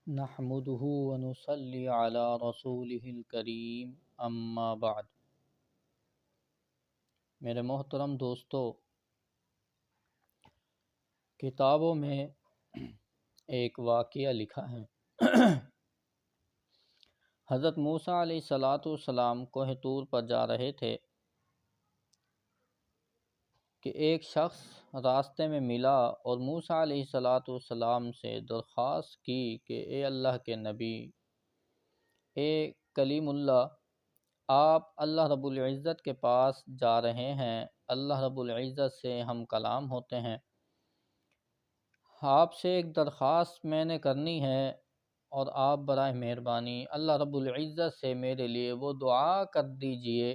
نحمده ونصلي على رسوله الکریم اما بعد۔ میرے محترم دوستو، کتابوں میں ایک واقعہ لکھا ہے۔ حضرت موسیٰ علیہ السلام کوہ طور پر جا رہے تھے کہ ایک شخص راستے میں ملا اور موسیٰ علیہ السلام سے درخواست کی کہ اے اللہ کے نبی، اے کلیم اللہ، آپ اللہ رب العزت کے پاس جا رہے ہیں، اللہ رب العزت سے ہم کلام ہوتے ہیں، آپ سے ایک درخواست میں نے کرنی ہے اور آپ برائے مہربانی اللہ رب العزت سے میرے لیے وہ دعا کر دیجئے۔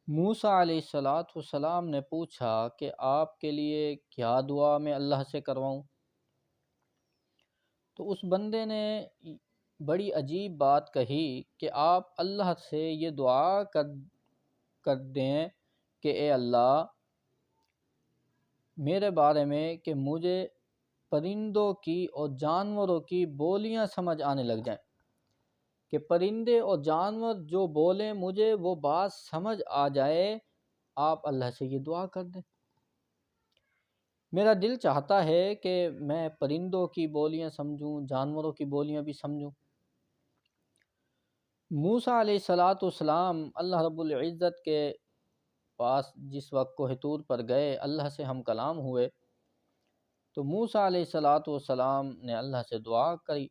موسیٰ علیہ السلام نے پوچھا کہ آپ کے لیے کیا دعا میں اللہ سے کرواؤں؟ تو اس بندے نے بڑی عجیب بات کہی کہ آپ اللہ سے یہ دعا کر دیں کہ اے اللہ، میرے بارے میں کہ مجھے پرندوں کی اور جانوروں کی بولیاں سمجھ آنے لگ جائیں، کہ پرندے اور جانور جو بولیں مجھے وہ بات سمجھ آ جائے، آپ اللہ سے یہ دعا کر دیں۔ میرا دل چاہتا ہے کہ میں پرندوں کی بولیاں سمجھوں، جانوروں کی بولیاں بھی سمجھوں۔ موسیٰ علیہ السلام اللہ رب العزت کے پاس جس وقت کوہ طور پر گئے، اللہ سے ہم کلام ہوئے، تو موسیٰ علیہ السلام نے اللہ سے دعا کری۔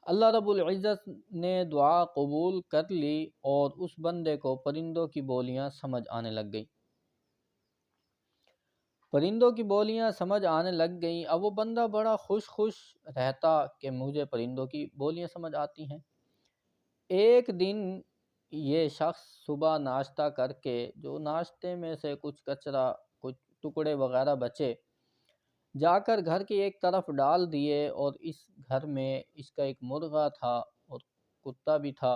اللہ رب العزت نے دعا قبول کر لی اور اس بندے کو پرندوں کی بولیاں سمجھ آنے لگ گئی۔ پرندوں کی بولیاں سمجھ آنے لگ گئیں۔ اب وہ بندہ بڑا خوش رہتا کہ مجھے پرندوں کی بولیاں سمجھ آتی ہیں۔ ایک دن یہ شخص صبح ناشتہ کر کے جو ناشتے میں سے کچھ کچرا، کچھ ٹکڑے وغیرہ بچے، جا کر گھر کی ایک طرف ڈال دیے، اور اس گھر میں اس کا ایک مرغا تھا اور کتا بھی تھا۔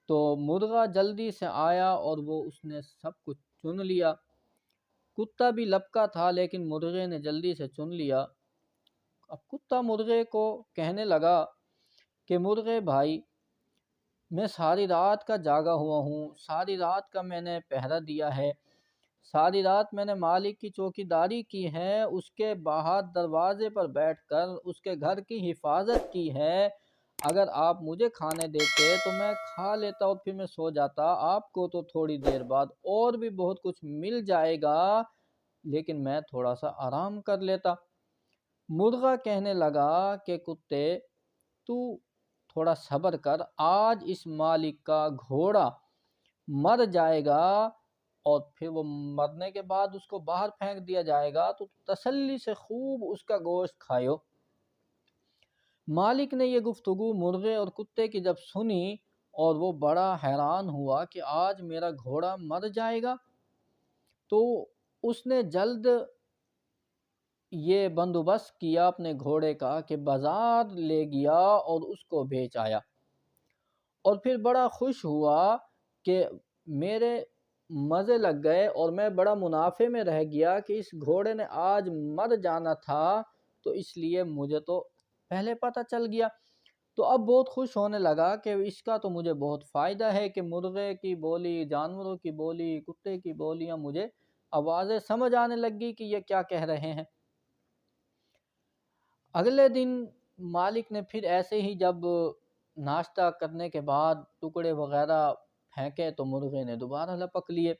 تو مرغا جلدی سے آیا اور وہ اس نے سب کچھ چن لیا۔ کتا بھی لپکا تھا لیکن مرغے نے جلدی سے چن لیا۔ اب کتا مرغے کو کہنے لگا کہ مرغے بھائی، میں ساری رات کا جاگا ہوا ہوں، ساری رات کا میں نے پہرا دیا ہے، ساری رات میں نے مالک کی چوکی داری کی ہے، اس کے باہر دروازے پر بیٹھ کر اس کے گھر کی حفاظت کی ہے۔ اگر آپ مجھے کھانے دیتے تو میں کھا لیتا اور پھر میں سو جاتا، آپ کو تو تھوڑی دیر بعد اور بھی بہت کچھ مل جائے گا، لیکن میں تھوڑا سا آرام کر لیتا۔ مرغا کہنے لگا کہ کتے، تو تھوڑا صبر کر، آج اس مالک کا گھوڑا مر جائے گا اور پھر وہ مرنے کے بعد اس کو باہر پھینک دیا جائے گا، تو تسلی سے خوب اس کا گوشت کھائیو۔ مالک نے یہ گفتگو مرغے اور کتے کی جب سنی اور وہ بڑا حیران ہوا کہ آج میرا گھوڑا مر جائے گا، تو اس نے جلد یہ بندوبست کیا اپنے گھوڑے کا کہ بازار لے گیا اور اس کو بیچ آیا، اور پھر بڑا خوش ہوا کہ میرے مزے لگ گئے اور میں بڑا منافع میں رہ گیا کہ اس گھوڑے نے آج مر جانا تھا، تو اس لیے مجھے تو پہلے پتہ چل گیا۔ تو اب بہت خوش ہونے لگا کہ اس کا تو مجھے بہت فائدہ ہے کہ مرغے کی بولی، جانوروں کی بولی، کتے کی بولیاں مجھے آوازیں سمجھ آنے لگ گئی کہ یہ کیا کہہ رہے ہیں۔ اگلے دن مالک نے پھر ایسے ہی جب ناشتہ کرنے کے بعد ٹکڑے وغیرہ پھینکے تو مرغے نے دوبارہ لپک لیے۔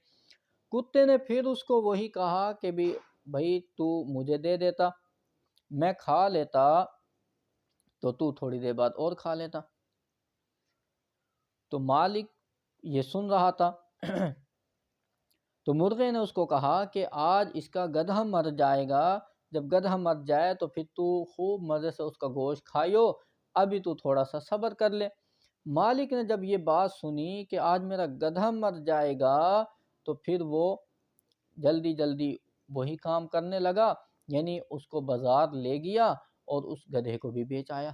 کتے نے پھر اس کو وہی کہا کہ بھائی تو مجھے دے دیتا، میں کھا لیتا، تو تھوڑی دیر بعد اور کھا لیتا۔ تو مالک یہ سن رہا تھا۔ تو مرغے نے اس کو کہا کہ آج اس کا گدھا مر جائے گا، جب گدھا مر جائے تو پھر تو خوب مزے سے اس کا گوشت کھائیو، ابھی تو تھوڑا سا صبر کر لے۔ مالک نے جب یہ بات سنی کہ آج میرا گدھا مر جائے گا، تو پھر وہ جلدی وہی کام کرنے لگا، یعنی اس کو بازار لے گیا اور اس گدھے کو بھی بیچ آیا۔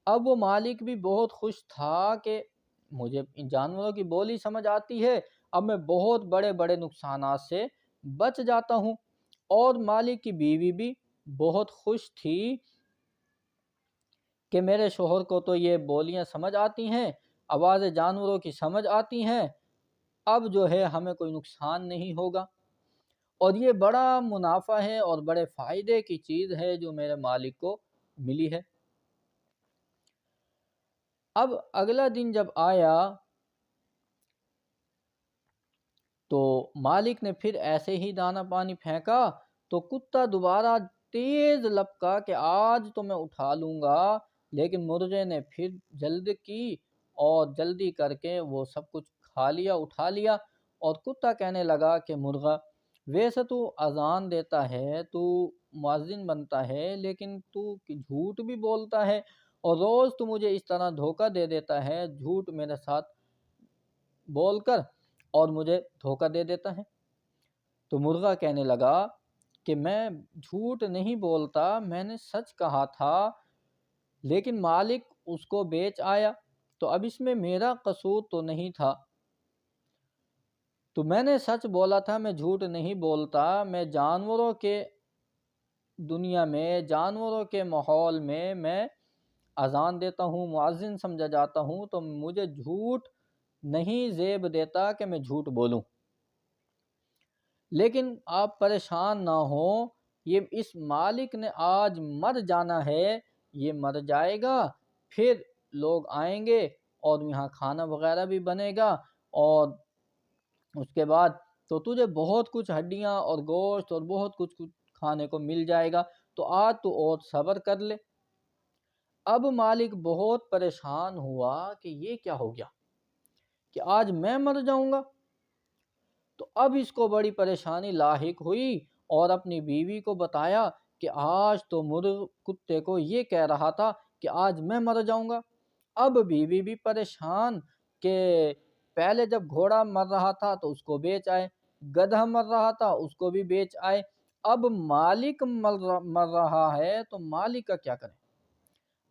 اب وہ مالک بھی بہت خوش تھا کہ مجھے ان جانوروں کی بولی سمجھ آتی ہے، اب میں بہت بڑے نقصانات سے بچ جاتا ہوں۔ اور مالک کی بیوی بھی بہت خوش تھی کہ میرے شوہر کو تو یہ بولیاں سمجھ آتی ہیں، آوازیں جانوروں کی سمجھ آتی ہیں، اب جو ہے ہمیں کوئی نقصان نہیں ہوگا، اور یہ بڑا منافع ہے اور بڑے فائدے کی چیز ہے جو میرے مالک کو ملی ہے۔ اب اگلا دن جب آیا تو مالک نے پھر ایسے ہی دانہ پانی پھینکا تو کتا دوبارہ تیز لپکا کہ آج تو میں اٹھا لوں گا، لیکن مرغے نے پھر جلد کی اور جلدی کر کے وہ سب کچھ کھا لیا، اٹھا لیا، اور کتا کہنے لگا کہ مرغا ویسے تو اذان دیتا ہے، تو مؤذن بنتا ہے، لیکن تو جھوٹ بھی بولتا ہے اور روز تو مجھے اس طرح دھوکہ دے دیتا ہے، جھوٹ میرے ساتھ بول کر اور مجھے دھوکہ دے دیتا ہے۔ تو مرغا کہنے لگا کہ میں جھوٹ نہیں بولتا، میں نے سچ کہا تھا، لیکن مالک اس کو بیچ آیا تو اب اس میں میرا قصور تو نہیں تھا، تو میں نے سچ بولا تھا، میں جھوٹ نہیں بولتا، میں جانوروں کے دنیا میں، جانوروں کے ماحول میں اذان دیتا ہوں، مؤذن سمجھا جاتا ہوں، تو مجھے جھوٹ نہیں زیب دیتا کہ میں جھوٹ بولوں۔ لیکن آپ پریشان نہ ہوں، یہ اس مالک نے آج مر جانا ہے، یہ مر جائے گا، پھر لوگ آئیں گے اور یہاں کھانا وغیرہ بھی بنے گا، اور اس کے بعد تو تجھے بہت کچھ ہڈیاں اور گوشت اور بہت کچھ کھانے کو مل جائے گا، تو آج تو اور صبر کر لے۔ اب مالک بہت پریشان ہوا کہ یہ کیا ہو گیا کہ آج میں مر جاؤں گا، تو اب اس کو بڑی پریشانی لاحق ہوئی اور اپنی بیوی کو بتایا کہ آج تو مرغ کتے کو یہ کہہ رہا تھا کہ آج میں مر جاؤں گا۔ اب بیوی بھی پریشان کہ پہلے جب گھوڑا مر رہا تھا تو اس کو بیچ آئے، گدھا مر رہا تھا اس کو بھی بیچ آئے، اب مالک مر رہا ہے تو مالک کا کیا کریں؟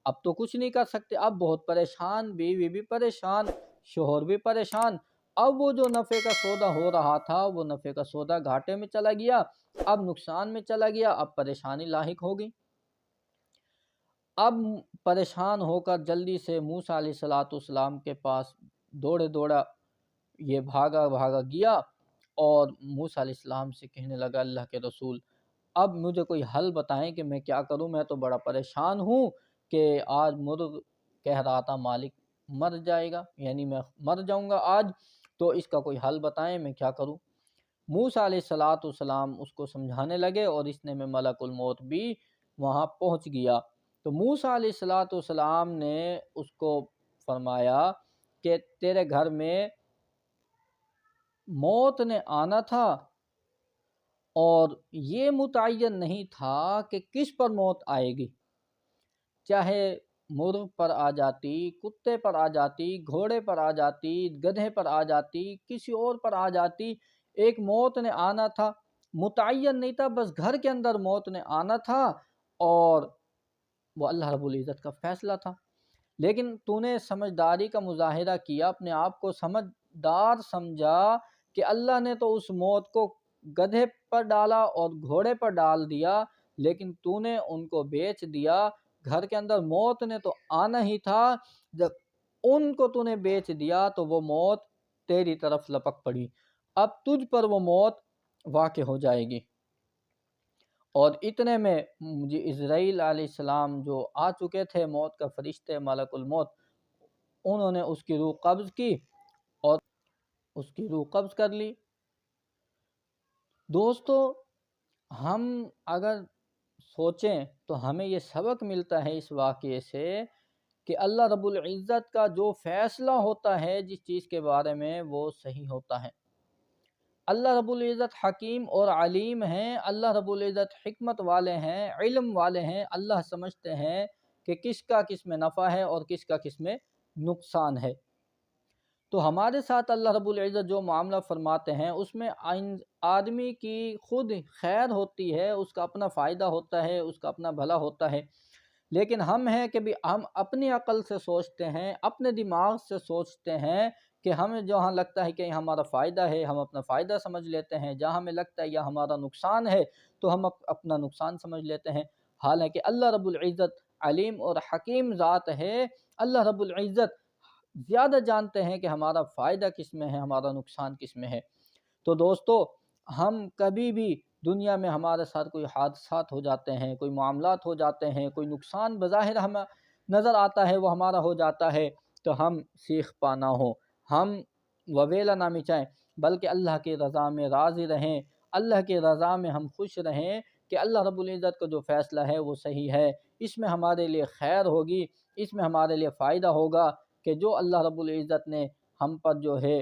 اب تو کچھ نہیں کر سکتے، اب بہت پریشان، بیوی بھی پریشان، شوہر بھی پریشان، اب وہ جو نفع کا سودا ہو رہا تھا وہ نفع کا سودا گھاٹے میں چلا گیا، اب نقصان میں چلا گیا، اب پریشانی لاحق ہو گئی۔ اب پریشان ہو کر جلدی سے موسیٰ علیہ السلام کے پاس دوڑے دوڑا یہ بھاگا گیا اور موسیٰ علیہ السلام سے کہنے لگا، اللہ کے رسول اب مجھے کوئی حل بتائیں کہ میں کیا کروں، میں تو بڑا پریشان ہوں کہ آج مرغ کہہ رہا تھا مالک مر جائے گا، یعنی میں مر جاؤں گا آج، تو اس کا کوئی حل بتائیں، میں کیا کروں۔ موسیٰ علیہ السلام اس کو سمجھانے لگے اور اس نے میں ملک الموت بھی وہاں پہنچ گیا۔ تو موسیٰ علیہ السلام نے اس کو فرمایا کہ تیرے گھر میں موت نے آنا تھا اور یہ متعین نہیں تھا کہ کس پر موت آئے گی، چاہے مرغ پر آ جاتی، کتے پر آ جاتی، گھوڑے پر آ جاتی، گدھے پر آ جاتی، کسی اور پر آ جاتی، ایک موت نے آنا تھا، متعین نہیں تھا، بس گھر کے اندر موت نے آنا تھا اور وہ اللہ رب العزت کا فیصلہ تھا۔ لیکن تو نے سمجھداری کا مظاہرہ کیا، اپنے آپ کو سمجھدار سمجھا کہ اللہ نے تو اس موت کو گدھے پر ڈالا اور گھوڑے پر ڈال دیا، لیکن تو نے ان کو بیچ دیا، گھر کے اندر موت نے تو آنا ہی تھا، جب ان کو تو نے بیچ دیا تو وہ موت تیری طرف لپک پڑی، اب تجھ پر وہ موت واقع ہو جائے گی۔ اور اتنے میں مجھے اسرائیل علیہ السلام جو آ چکے تھے، موت کا فرشتے ملک الموت، انہوں نے اس کی روح قبض کی اور اس کی روح قبض کر لی۔ دوستو، ہم اگر سوچیں تو ہمیں یہ سبق ملتا ہے اس واقعے سے کہ اللہ رب العزت کا جو فیصلہ ہوتا ہے جس چیز کے بارے میں، وہ صحیح ہوتا ہے۔ اللہ رب العزت حکیم اور علیم ہیں، اللہ رب العزت حکمت والے ہیں، علم والے ہیں، اللہ سمجھتے ہیں کہ کس کا کس میں نفع ہے اور کس کا کس میں نقصان ہے۔ تو ہمارے ساتھ اللہ رب العزت جو معاملہ فرماتے ہیں اس میں آدمی کی خود خیر ہوتی ہے، اس کا اپنا فائدہ ہوتا ہے، اس کا اپنا بھلا ہوتا ہے، لیکن ہم ہیں کہ بھی ہم اپنی عقل سے سوچتے ہیں، اپنے دماغ سے سوچتے ہیں کہ ہمیں جہاں لگتا ہے کہ یہ ہمارا فائدہ ہے ہم اپنا فائدہ سمجھ لیتے ہیں، جہاں ہمیں لگتا ہے یہ ہمارا نقصان ہے تو ہم اپنا نقصان سمجھ لیتے ہیں، حالانکہ اللہ رب العزت علیم اور حکیم ذات ہے۔ اللہ رب العزت زیادہ جانتے ہیں کہ ہمارا فائدہ کس میں ہے، ہمارا نقصان کس میں ہے۔ تو دوستو، ہم کبھی بھی دنیا میں ہمارے ساتھ کوئی حادثات ہو جاتے ہیں، کوئی معاملات ہو جاتے ہیں، کوئی نقصان بظاہر ہمیں نظر آتا ہے وہ ہمارا ہو جاتا ہے، تو ہم سیخ پانا ہو، ہم وبیلا نہ مچائیں، بلکہ اللہ کی رضا میں راضی رہیں، اللہ کی رضا میں ہم خوش رہیں کہ اللہ رب العزت کا جو فیصلہ ہے وہ صحیح ہے، اس میں ہمارے لیے خیر ہوگی، اس میں ہمارے لیے فائدہ ہوگا کہ جو اللہ رب العزت نے ہم پر جو ہے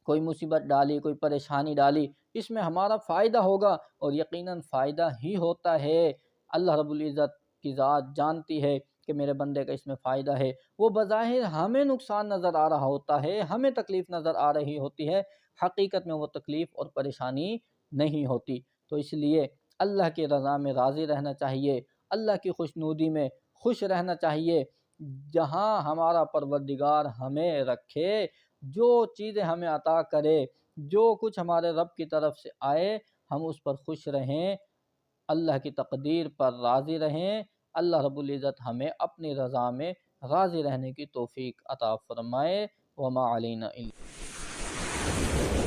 کوئی مصیبت ڈالی، کوئی پریشانی ڈالی، اس میں ہمارا فائدہ ہوگا، اور یقیناً فائدہ ہی ہوتا ہے۔ اللہ رب العزت کی ذات جانتی ہے کہ میرے بندے کا اس میں فائدہ ہے۔ وہ بظاہر ہمیں نقصان نظر آ رہا ہوتا ہے، ہمیں تکلیف نظر آ رہی ہوتی ہے، حقیقت میں وہ تکلیف اور پریشانی نہیں ہوتی۔ تو اس لیے اللہ کی رضا میں راضی رہنا چاہیے، اللہ کی خوشنودی میں خوش رہنا چاہیے۔ جہاں ہمارا پروردگار ہمیں رکھے، جو چیزیں ہمیں عطا کرے، جو کچھ ہمارے رب کی طرف سے آئے، ہم اس پر خوش رہیں، اللہ کی تقدیر پر راضی رہیں۔ اللہ رب العزت ہمیں اپنی رضا میں راضی رہنے کی توفیق عطا فرمائے۔ وما علینا الا